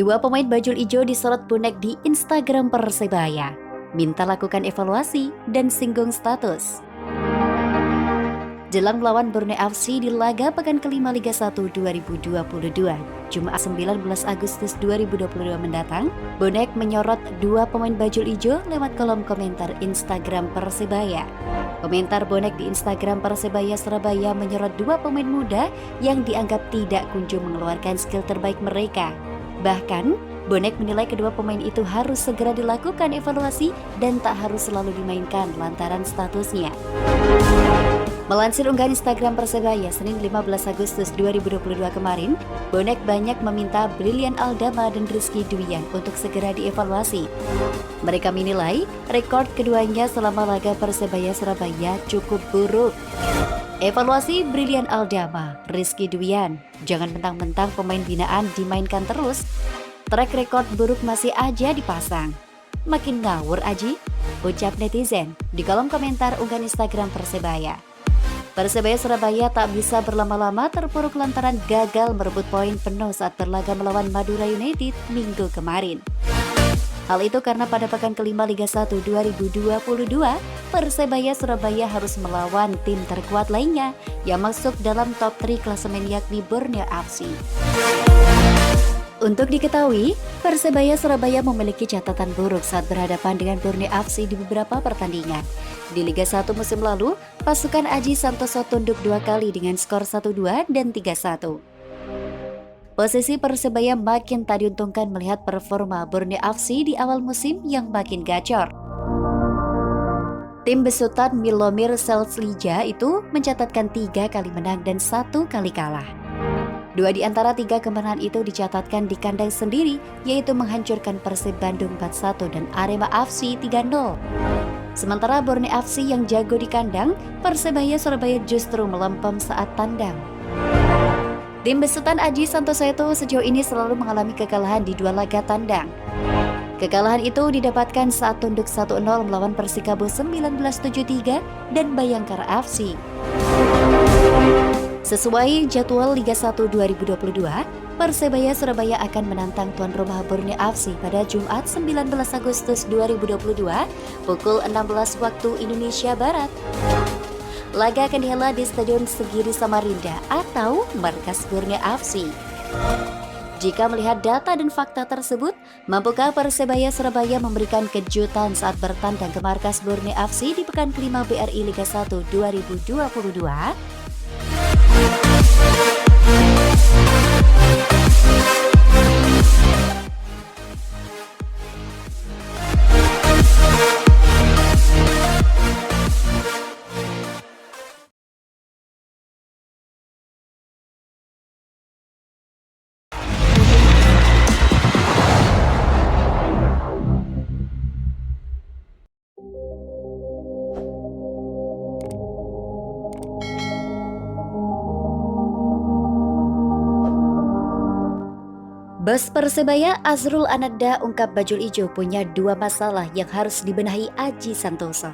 Dua pemain bajul ijo disorot bonek di Instagram Persebaya. Minta lakukan evaluasi dan singgung status. Jelang melawan Borneo FC di laga pekan kelima Liga 1 2022, Jumat 19 Agustus 2022 mendatang, bonek menyorot dua pemain bajul ijo lewat kolom komentar Instagram Persebaya. Komentar bonek di Instagram Persebaya Surabaya menyorot dua pemain muda yang dianggap tidak kunjung mengeluarkan skill terbaik mereka. Bahkan, bonek menilai kedua pemain itu harus segera dilakukan evaluasi dan tak harus selalu dimainkan lantaran statusnya. Melansir unggahan Instagram Persebaya Senin 15 Agustus 2022 kemarin, bonek banyak meminta Brilliant Aldama dan Rizky Duyan untuk segera dievaluasi. Mereka menilai rekor keduanya selama laga Persebaya Surabaya cukup buruk. Evaluasi Brilliant Aldama, Rizky Duyan, jangan mentang-mentang pemain binaan dimainkan terus. Track record buruk masih aja dipasang. Makin ngawur Aji, ucap netizen di kolom komentar unggahan Instagram Persebaya. Persebaya Surabaya tak bisa berlama-lama terpuruk lantaran gagal merebut poin penuh saat berlaga melawan Madura United minggu kemarin. Hal itu karena pada pekan kelima Liga 1 2022, Persebaya Surabaya harus melawan tim terkuat lainnya yang masuk dalam top 3 klasemen yakni Borneo FC. Untuk diketahui, Persebaya Surabaya memiliki catatan buruk saat berhadapan dengan Borneo FC di beberapa pertandingan. Di Liga 1 musim lalu, pasukan Aji Santoso tunduk 2 kali dengan skor 1-2 dan 3-1. Posisi Persebaya makin tak diuntungkan melihat performa Borneo FC di awal musim yang makin gacor. Tim besutan Milomir Selslija itu mencatatkan 3 kali menang dan 1 kali kalah. 2 di antara 3 kemenangan itu dicatatkan di kandang sendiri, yaitu menghancurkan Persib Bandung 4-1 dan Arema FC 3-0. Sementara Borneo FC yang jago di kandang, Persebaya Surabaya justru melempem saat tandang. Tim besutan Aji Santoso itu sejauh ini selalu mengalami kekalahan di 2 laga tandang. Kekalahan itu didapatkan saat tunduk 1-0 melawan Persikabo 1973 dan Bayangkara FC. Sesuai jadwal Liga 1 2022, Persebaya Surabaya akan menantang tuan rumah Borneo FC pada Jumat 19 Agustus 2022 pukul 16 waktu Indonesia Barat. Laga akan dihelat di Stadion Segiri Samarinda atau markas Borneo FC. Jika melihat data dan fakta tersebut, mampukah Persebaya Surabaya memberikan kejutan saat bertandang ke markas Borneo FC di pekan kelima BRI Liga 1 2022? Bos Persebaya Azrul Ananda ungkap bajul ijo punya 2 masalah yang harus dibenahi Aji Santoso.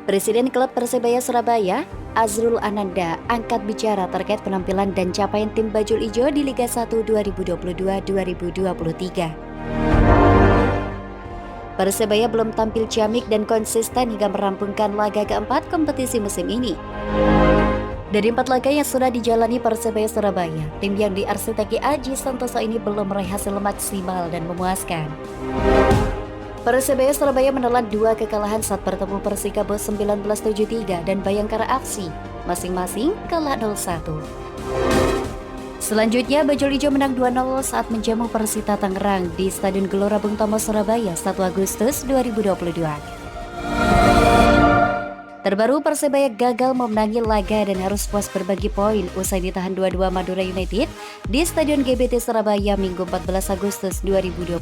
Presiden klub Persebaya Surabaya, Azrul Ananda, angkat bicara terkait penampilan dan capaian tim bajul ijo di Liga 1 2022-2023. Persebaya belum tampil ciamik dan konsisten hingga merampungkan laga keempat kompetisi musim ini. Dari 4 laga yang sudah dijalani Persebaya Surabaya, tim yang diarsiteki Aji Santoso ini belum meraih hasil maksimal dan memuaskan. Persebaya Surabaya menelan 2 kekalahan saat bertemu Persikabo 1973 dan Bayangkara FC, masing-masing kalah 0-1. Selanjutnya, bajul ijo menang 2-0 saat menjamu Persita Tangerang di Stadion Gelora Bung Tomo Surabaya 1 Agustus 2022. Terbaru, Persebaya gagal memenangi laga dan harus puas berbagi poin usai ditahan 2-2 Madura United di Stadion GBT Surabaya Minggu 14 Agustus 2022.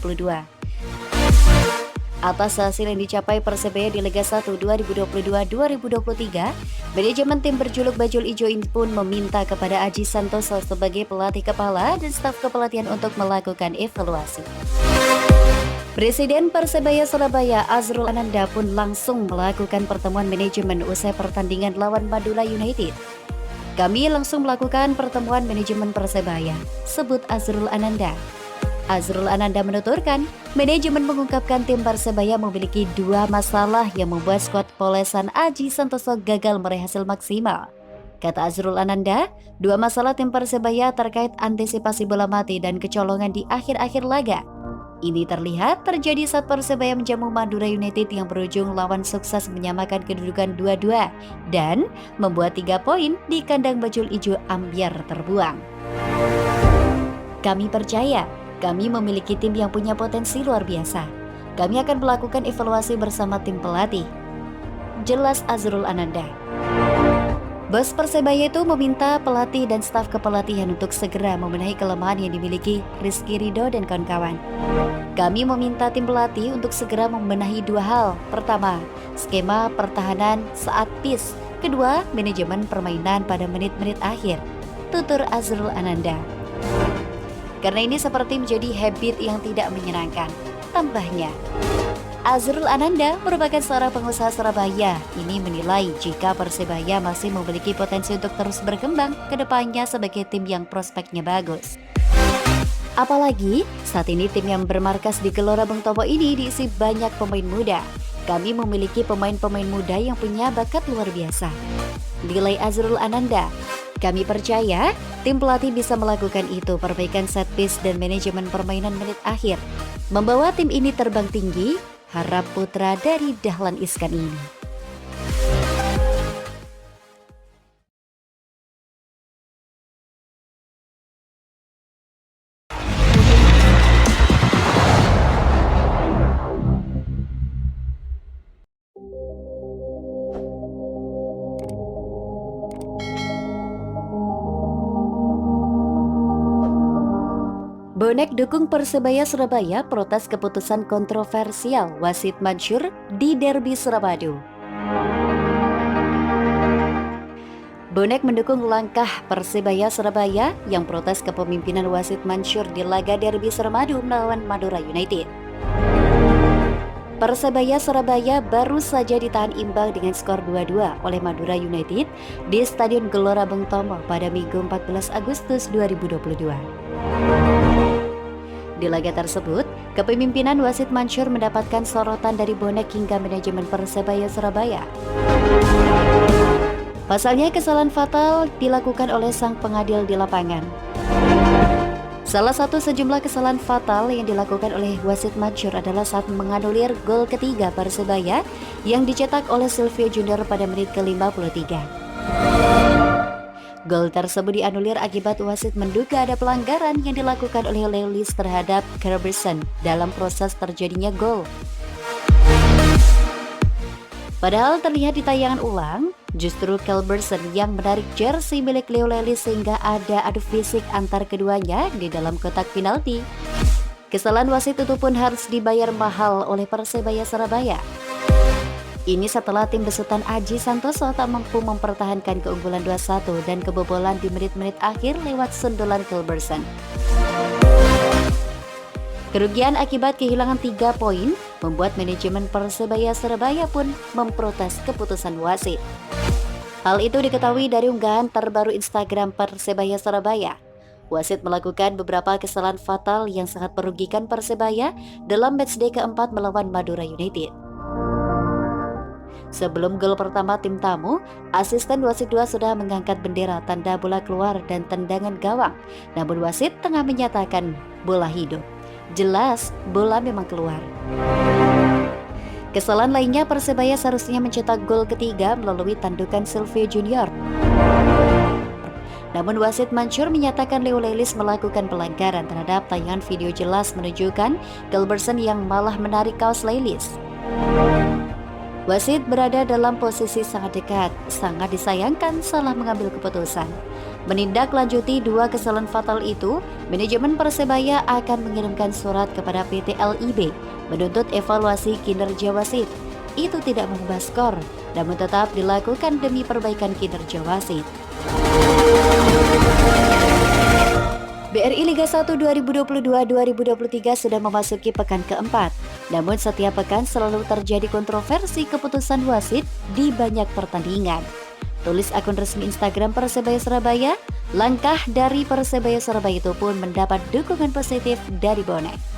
Atas hasil yang dicapai Persebaya di Liga 1 2022-2023, manajemen tim berjuluk bajul ijo ini pun meminta kepada Aji Santoso sebagai pelatih kepala dan staf kepelatihan untuk melakukan evaluasi. Presiden Persebaya Surabaya Azrul Ananda pun langsung melakukan pertemuan manajemen usai pertandingan lawan Madura United. Kami langsung melakukan pertemuan manajemen Persebaya, sebut Azrul Ananda. Azrul Ananda menuturkan, manajemen mengungkapkan tim Persebaya memiliki 2 masalah yang membuat skuad Polesan Aji Santoso gagal meraih hasil maksimal. Kata Azrul Ananda, 2 masalah tim Persebaya terkait antisipasi bola mati dan kecolongan di akhir-akhir laga. Ini terlihat terjadi saat Persebaya menjamu Madura United yang berujung lawan sukses menyamakan kedudukan 2-2 dan membuat 3 poin di kandang Bajul Ijo ambyar terbuang. Kami percaya, kami memiliki tim yang punya potensi luar biasa. Kami akan melakukan evaluasi bersama tim pelatih, jelas Azrul Ananda. Bos Persebaya itu meminta pelatih dan staf kepelatihan untuk segera membenahi kelemahan yang dimiliki Rizky Ridho dan kawan-kawan. Kami meminta tim pelatih untuk segera membenahi 2 hal. Pertama, skema pertahanan saat pitch. Kedua, manajemen permainan pada menit-menit akhir, tutur Azrul Ananda. Karena ini seperti menjadi habit yang tidak menyenangkan, tambahnya. Azrul Ananda merupakan seorang pengusaha Surabaya. Ini menilai jika Persebaya masih memiliki potensi untuk terus berkembang ke depannya sebagai tim yang prospeknya bagus. Apalagi saat ini tim yang bermarkas di Gelora Bung Tomo ini diisi banyak pemain muda. Kami memiliki pemain-pemain muda yang punya bakat luar biasa, nilai Azrul Ananda. Kami percaya tim pelatih bisa melakukan itu, perbaikan set piece dan manajemen permainan menit akhir, membawa tim ini terbang tinggi. Harap putra dari Dahlan Iskan ini. Bonek dukung Persebaya Surabaya protes keputusan kontroversial wasit Mansur di Derby Suramadu. Bonek mendukung langkah Persebaya Surabaya yang protes kepemimpinan wasit Mansur di laga Derby Suramadu melawan Madura United. Persebaya Surabaya baru saja ditahan imbang dengan skor 2-2 oleh Madura United di Stadion Gelora Bung Tomo pada Minggu 14 Agustus 2022. Di laga tersebut, kepemimpinan wasit Mansur mendapatkan sorotan dari bonek hingga manajemen Persebaya Surabaya. Pasalnya kesalahan fatal dilakukan oleh sang pengadil di lapangan. Salah satu sejumlah kesalahan fatal yang dilakukan oleh wasit Mansur adalah saat menganulir gol ketiga Persebaya yang dicetak oleh Silvio Junior pada menit ke-53. Gol tersebut dianulir akibat wasit menduga ada pelanggaran yang dilakukan oleh Lelis terhadap Kerberson dalam proses terjadinya gol. Padahal terlihat di tayangan ulang, justru Kerberson yang menarik jersey milik Leo Lelis sehingga ada adu fisik antar keduanya di dalam kotak penalti. Kesalahan wasit itu pun harus dibayar mahal oleh Persebaya Surabaya. Ini setelah tim besutan Aji Santoso tak mampu mempertahankan keunggulan 2-1 dan kebobolan di menit-menit akhir lewat sundulan Kerberson. Kerugian akibat kehilangan 3 poin membuat manajemen Persebaya Surabaya pun memprotes keputusan wasit. Hal itu diketahui dari unggahan terbaru Instagram Persebaya Surabaya. Wasit melakukan beberapa kesalahan fatal yang sangat merugikan Persebaya dalam matchday keempat melawan Madura United. Sebelum gol pertama tim tamu, asisten wasit 2 sudah mengangkat bendera tanda bola keluar dan tendangan gawang. Namun wasit tengah menyatakan bola hidup. Jelas bola memang keluar. Kesalahan lainnya, Persebaya seharusnya mencetak gol ketiga melalui tandukan Silvio Junior. Namun wasit Mansur menyatakan Leo Lelis melakukan pelanggaran terhadap tayangan video jelas menunjukkan Kerberson yang malah menarik kaos Lelis. Wasit berada dalam posisi sangat dekat, sangat disayangkan salah mengambil keputusan. Menindaklanjuti 2 kesalahan fatal itu, manajemen Persebaya akan mengirimkan surat kepada PT LIB menuntut evaluasi kinerja wasit. Itu tidak mengubah skor, namun tetap dilakukan demi perbaikan kinerja wasit. BRI Liga 1 2022-2023 sudah memasuki pekan keempat. Namun setiap pekan selalu terjadi kontroversi keputusan wasit di banyak pertandingan. tulis akun resmi Instagram Persebaya Surabaya. Langkah dari Persebaya Surabaya itu pun mendapat dukungan positif dari bonek.